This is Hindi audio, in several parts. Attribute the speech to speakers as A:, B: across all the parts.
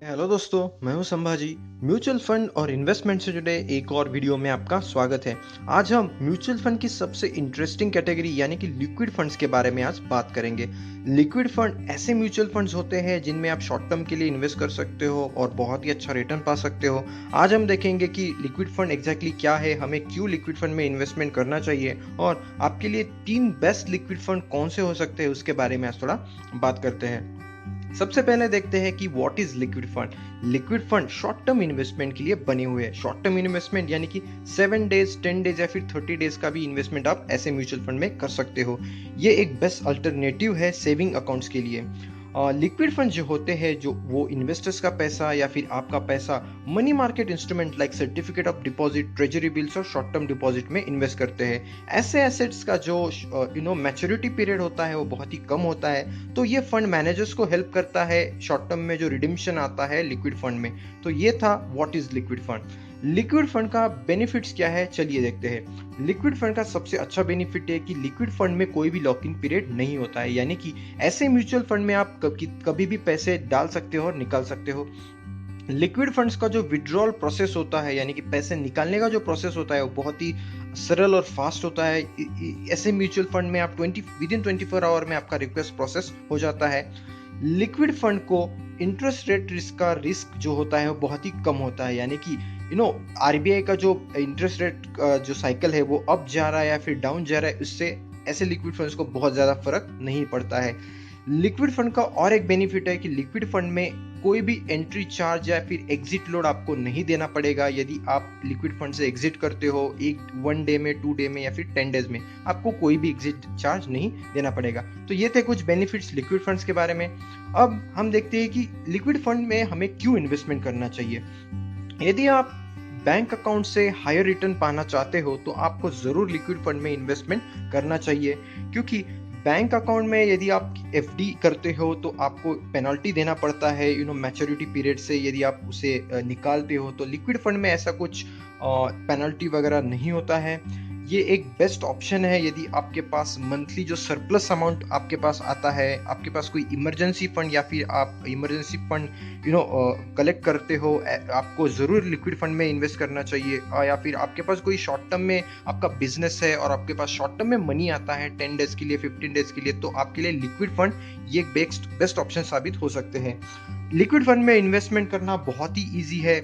A: हेलो दोस्तों, मैं हूं संभाजी। म्यूचुअल फंड और इन्वेस्टमेंट से जुड़े एक और वीडियो में आपका स्वागत है। आज हम म्यूचुअल फंड की सबसे इंटरेस्टिंग कैटेगरी यानी कि लिक्विड फंड्स के बारे में आज बात करेंगे। लिक्विड फंड ऐसे म्यूचुअल फंड्स होते हैं जिनमें आप शॉर्ट टर्म के लिए इन्वेस्ट कर सकते हो और बहुत ही अच्छा रिटर्न पा सकते हो। आज हम देखेंगे कि लिक्विड फंड एग्जैक्टली क्या है, हमें क्यों लिक्विड फंड में इन्वेस्टमेंट करना चाहिए और आपके लिए 3 बेस्ट लिक्विड फंड कौन से हो सकते हैं उसके बारे में आज थोड़ा बात करते हैं। सबसे पहले देखते हैं कि what is liquid fund. Liquid fund short term investment के लिए बने हुए हैं। शॉर्ट टर्म इन्वेस्टमेंट यानी कि 7 डेज, 10 डेज या फिर 30 डेज का भी इन्वेस्टमेंट आप ऐसे म्यूचुअल फंड में कर सकते हो। ये एक बेस्ट अल्टरनेटिव है सेविंग अकाउंट्स के लिए। लिक्विड फंड जो होते हैं, जो वो इन्वेस्टर्स का पैसा या फिर आपका पैसा money market instrument like certificate of deposit, treasury bills और शॉर्ट टर्म डिपॉजिट में इन्वेस्ट करते हैं। ऐसे एसेट्स का जो मैच्योरिटी पीरियड होता है वो बहुत ही कम होता है, तो ये फंड मैनेजर्स को हेल्प करता है शॉर्ट टर्म में जो रिडिम्पशन आता है लिक्विड फंड में। तो ये था what is liquid fund. Liquid fund का बेनिफिट्स क्या है, चलिए देखते हैं। लिक्विड फंड का सबसे अच्छा बेनिफिट है कि लिक्विड फंड में कोई भी लॉक इन पीरियड नहीं होता है, यानी कि ऐसे म्यूचुअल फंड में आप कभी भी पैसे डाल सकते हो और निकाल सकते हो। लिक्विड फंड्स का जो विड्रॉल प्रोसेस होता है, यानी कि पैसे निकालने का जो प्रोसेस होता है, वो बहुत ही सरल और फास्ट होता है। ऐसे म्यूचुअल फंड में आप विद इन 24 आवर में आपका रिक्वेस्ट प्रोसेस हो जाता है। लिक्विड फंड को इंटरेस्ट रेट रिस्क का रिस्क जो होता है वो बहुत ही कम होता है, यानी कि आरबीआई का जो इंटरेस्ट रेट जो साइकिल है वो अप जा रहा है या फिर डाउन जा रहा है, उससे ऐसे लिक्विड फंड्स को बहुत ज्यादा फर्क नहीं पड़ता है। लिक्विड फंड का और एक बेनिफिट है कि लिक्विड फंड में कोई भी एंट्री चार्ज या फिर एग्जिट लोड आपको नहीं देना पड़ेगा। यदि आप लिक्विड फंड से एग्जिट करते हो 1 डे में, 2 डे में या फिर 10 डेज में, आपको कोई भी एग्जिट चार्ज नहीं देना पड़ेगा। तो ये थे कुछ बेनिफिट्स लिक्विड फंड्स के बारे में। अब हम देखते हैं कि लिक्विड फंड में हमें क्यों इन्वेस्टमेंट करना चाहिए। यदि आप बैंक अकाउंट से हायर रिटर्न पाना चाहते हो तो आपको जरूर लिक्विड फंड में इन्वेस्टमेंट करना चाहिए, क्योंकि बैंक अकाउंट में यदि आप एफडी करते हो तो आपको पेनल्टी देना पड़ता है मैच्योरिटी पीरियड से, यदि आप उसे निकालते हो तो। लिक्विड फंड में ऐसा कुछ पेनल्टी वगैरह नहीं होता है। ये एक बेस्ट ऑप्शन है यदि आपके पास मंथली जो सरप्लस अमाउंट आपके पास आता है, आपके पास कोई इमरजेंसी फंड या फिर आप इमरजेंसी फंड कलेक्ट करते हो, आपको ज़रूर लिक्विड फंड में इन्वेस्ट करना चाहिए। या फिर आपके पास कोई शॉर्ट टर्म में आपका बिजनेस है और आपके पास शॉर्ट टर्म में मनी आता है 10 डेज के लिए, 15 डेज के लिए, तो आपके लिए लिक्विड फंड ये एक बेस्ट ऑप्शन साबित हो सकते हैं। लिक्विड फंड में इन्वेस्टमेंट करना बहुत ही ईजी है।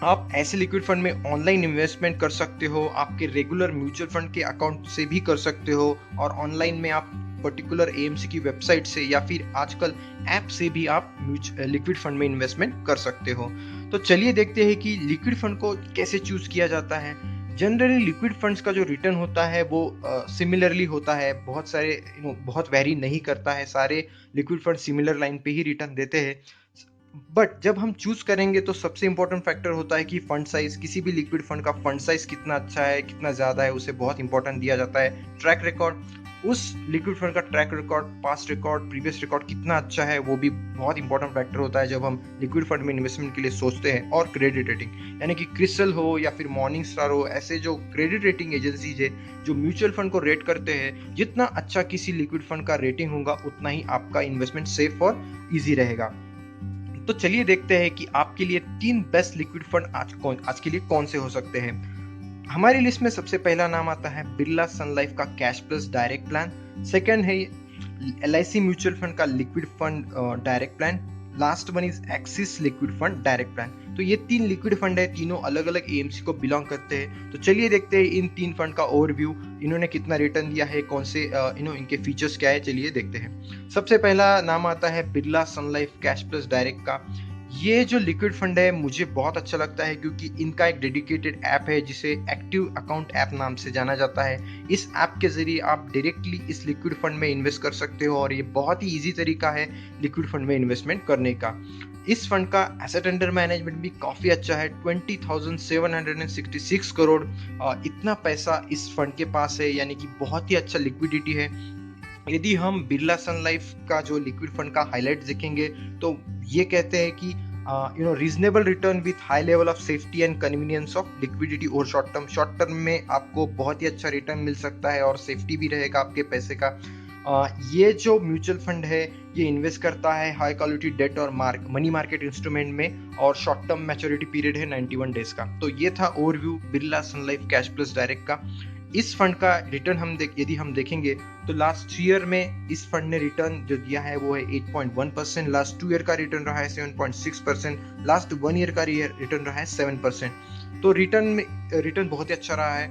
A: आप ऐसे लिक्विड फंड में ऑनलाइन इन्वेस्टमेंट कर सकते हो, आपके रेगुलर म्यूचुअल फंड के अकाउंट से भी कर सकते हो, और ऑनलाइन में आप पर्टिकुलर एएमसी की वेबसाइट से या फिर आजकल ऐप से भी आप लिक्विड फंड में इन्वेस्टमेंट कर सकते हो। तो चलिए देखते हैं कि लिक्विड फंड को कैसे चूज किया जाता है। जनरली लिक्विड फंड्स का जो रिटर्न होता है वो सिमिलरली होता है, बहुत सारे बहुत वेरी नहीं करता है। सारे लिक्विड फंड सिमिलर लाइन पे ही रिटर्न देते हैं। बट जब हम चूज करेंगे तो सबसे इंपॉर्टेंट फैक्टर होता है कि फंड साइज। किसी भी लिक्विड फंड का फंड साइज कितना अच्छा है, कितना ज्यादा है, उसे बहुत इंपॉर्टेंट दिया जाता है। ट्रैक रिकॉर्ड, उस लिक्विड फंड का track record, past record, previous record कितना अच्छा है, वो भी बहुत इंपॉर्टेंट फैक्टर होता है जब हम लिक्विड फंड में इन्वेस्टमेंट के लिए सोचते हैं। और क्रेडिट रेटिंग, यानी कि क्रिस्टल हो या फिर मॉर्निंग स्टार हो, ऐसे जो क्रेडिट रेटिंग एजेंसीज है जो म्यूचुअल फंड को रेट करते हैं, जितना अच्छा किसी लिक्विड फंड का रेटिंग होगा उतना ही आपका इन्वेस्टमेंट सेफ और ईजी रहेगा। तो चलिए देखते हैं कि आपके लिए 3 बेस्ट लिक्विड फंड आज के लिए कौन से हो सकते हैं। हमारी लिस्ट में सबसे पहला नाम आता है बिरला सन लाइफ का cash plus direct plan. Second है एलआईसी म्यूचुअल फंड का liquid fund direct plan. Last one is axis liquid fund direct plan. तो ये 3 लिक्विड फंड है, तीनों अलग अलग एएमसी को बिलोंग करते हैं। तो चलिए देखते हैं इन 3 फंड का ओवरव्यू, इन्होंने कितना रिटर्न दिया है, कौन से इनके फीचर्स क्या है, चलिए देखते हैं। सबसे पहला नाम आता है बिरला सन लाइफ कैश प्लस डायरेक्ट का। ये जो लिक्विड फंड है मुझे बहुत अच्छा लगता है, क्योंकि इनका एक डेडिकेटेड ऐप है जिसे एक्टिव अकाउंट ऐप नाम से जाना जाता है। इस ऐप के जरिए आप डायरेक्टली इस लिक्विड फंड में इन्वेस्ट कर सकते हो, और ये बहुत ही इजी तरीका है लिक्विड फंड में इन्वेस्टमेंट करने का। इस फंड का एसेट अंडर मैनेजमेंट भी काफी अच्छा है, 20,766 करोड़। इतना पैसा इस फंड के पास है, यानी कि बहुत ही अच्छा लिक्विडिटी है। यदि हम बिरला सन लाइफ का जो लिक्विड फंड का हाईलाइट देखेंगे तो ये कहते हैं कि reasonable return with high level of safety and convenience of liquidity और शॉर्ट टर्म में आपको बहुत ही अच्छा रिटर्न मिल सकता है और सेफ्टी भी रहेगा आपके पैसे का। ये जो म्यूचुअल फंड है ये इन्वेस्ट करता है हाई क्वालिटी डेट और मनी मार्केट इंस्ट्रूमेंट में और शॉर्ट टर्म मैच्योरिटी पीरियड है 91 डेज का। तो ये था ओवरव्यू बिरला सन लाइफ कैश प्लस डायरेक्ट का। इस फंड का रिटर्न यदि हम देखेंगे तो लास्ट 3 ईयर में इस फंड ने रिटर्न जो दिया है वो है 8.1%, लास्ट 2 ईयर का रिटर्न रहा है 7.6%, लास्ट 1 ईयर का रिटर्न रहा है 7%। तो रिटर्न बहुत ही अच्छा रहा है।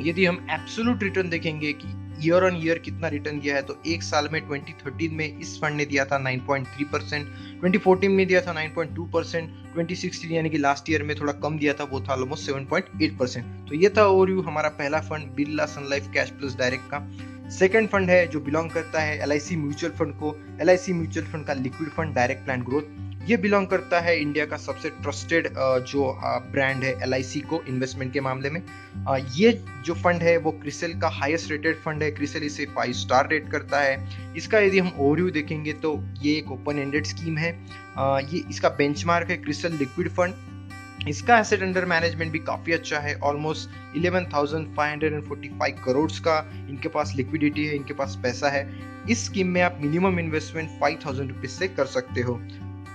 A: यदि हम एब्सोल्यूट रिटर्न देखेंगे कि ईयर ऑन ईयर कितना रिटर्न दिया है तो एक साल में 2013 में इस फंड ने दिया था 9.3%, 2014 में दिया था 9.2%, 2016 यानी कि लास्ट ईयर में थोड़ा कम दिया था, वो था ऑलमोस्ट 7.8%। तो ये था ओवरव्यू हमारा पहला फंड बिरला सन लाइफ कैश प्लस डायरेक्ट का। सेकंड फंड है जो बिलोंग करता है LIC म्यूचुअल फंड को, LIC म्यूचुअल फंड का liquid fund direct plan growth. ये बिलोंग करता है इंडिया का सबसे ट्रस्टेड जो ब्रांड है LIC को इन्वेस्टमेंट के मामले में। ये जो फंड है वो क्रिसिल का हाईएस्ट रेटेड फंड है, क्रिसिल इसे 5 स्टार रेट करता है। इसका यदि हम ओवरव्यू देखेंगे तो ये एक ओपन एंडेड स्कीम है। ये इसका बेंचमार्क है क्रिसिल लिक्विड फंड। इसका एसेट अंडर मैनेजमेंट भी काफी अच्छा है, ऑलमोस्ट 11,545 करोड़ का इनके पास लिक्विडिटी है, इनके पास पैसा है। इस स्कीम में आप मिनिमम इन्वेस्टमेंट 5,000 रुपीज से कर सकते हो।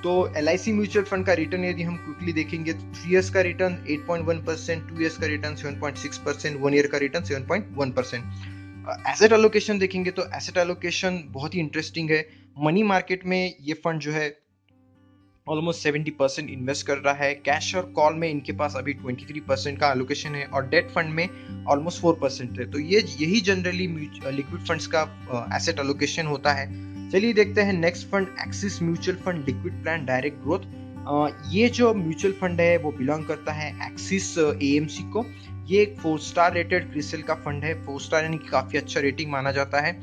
A: तो LIC म्यूचुअल फंड का रिटर्न यदि हम क्विकली देखेंगे तो 3 इयर्स का रिटर्न 8.1%, 2 इयर्स का रिटर्न 7.6%, 1 ईयर का रिटर्न 7.1%। एसेट एलोकेशन देखेंगे तो एसेट एलोकेशन बहुत ही इंटरेस्टिंग है। मनी मार्केट में ये फंड जो है ऑलमोस्ट 70% इन्वेस्ट कर रहा है। कैश और कॉल में इनके पास अभी 23% का एलोकेशन है और डेट फंड में ऑलमोस्ट 4% है। तो ये यही जनरली लिक्विड फंड्स का एसेट एलोकेशन होता है। चलिए देखते हैं next fund, axis mutual fund liquid plan direct growth. ये जो म्यूचुअल फंड है वो बिलोंग करता है एक्सिस AMC को। ये एक 4 स्टार रेटेड क्रिसिल का फंड है, 4 स्टार यानी कि काफी अच्छा रेटिंग माना जाता है।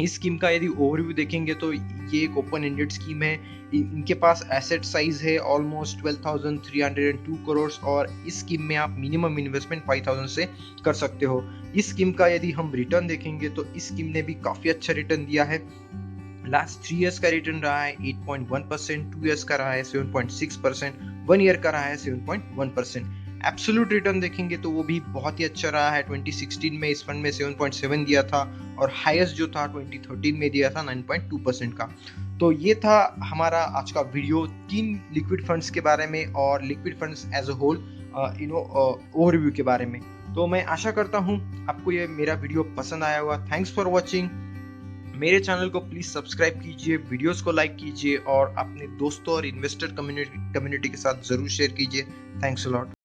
A: इस स्कीम का यदि ओवरव्यू देखेंगे तो ये एक ओपन एंडेड स्कीम है। इनके पास एसेट साइज है ऑलमोस्ट 12,302 करोड़ और इस स्कीम में आप मिनिमम इन्वेस्टमेंट 5,000 से कर सकते हो। इस स्कीम का यदि हम रिटर्न देखेंगे तो इस स्कीम ने भी काफी अच्छा रिटर्न दिया है। लास्ट 3 इयर्स का रिटर्न रहा है 8.1%, 2 इयर्स का रहा है 7.6%, 1 ईयर का रहा है 7.1%। एब्सोल्यूट रिटर्न देखेंगे तो वो भी बहुत ही अच्छा रहा है। 2016 में इस फंड में 7.7 दिया था और हाईएस्ट जो था 2013 में दिया था 9.2% का। तो ये था हमारा आज का वीडियो 3 लिक्विड फंड्स के बारे में और liquid funds as a whole overview के बारे में। तो मैं आशा करता हूँ आपको ये मेरा वीडियो पसंद आया होगा। Thanks for watching. मेरे चैनल को प्लीज सब्सक्राइब कीजिए, वीडियोस को लाइक कीजिए और अपने दोस्तों और इन्वेस्टर कम्युनिटी के साथ जरूर शेयर कीजिए। Thanks a lot.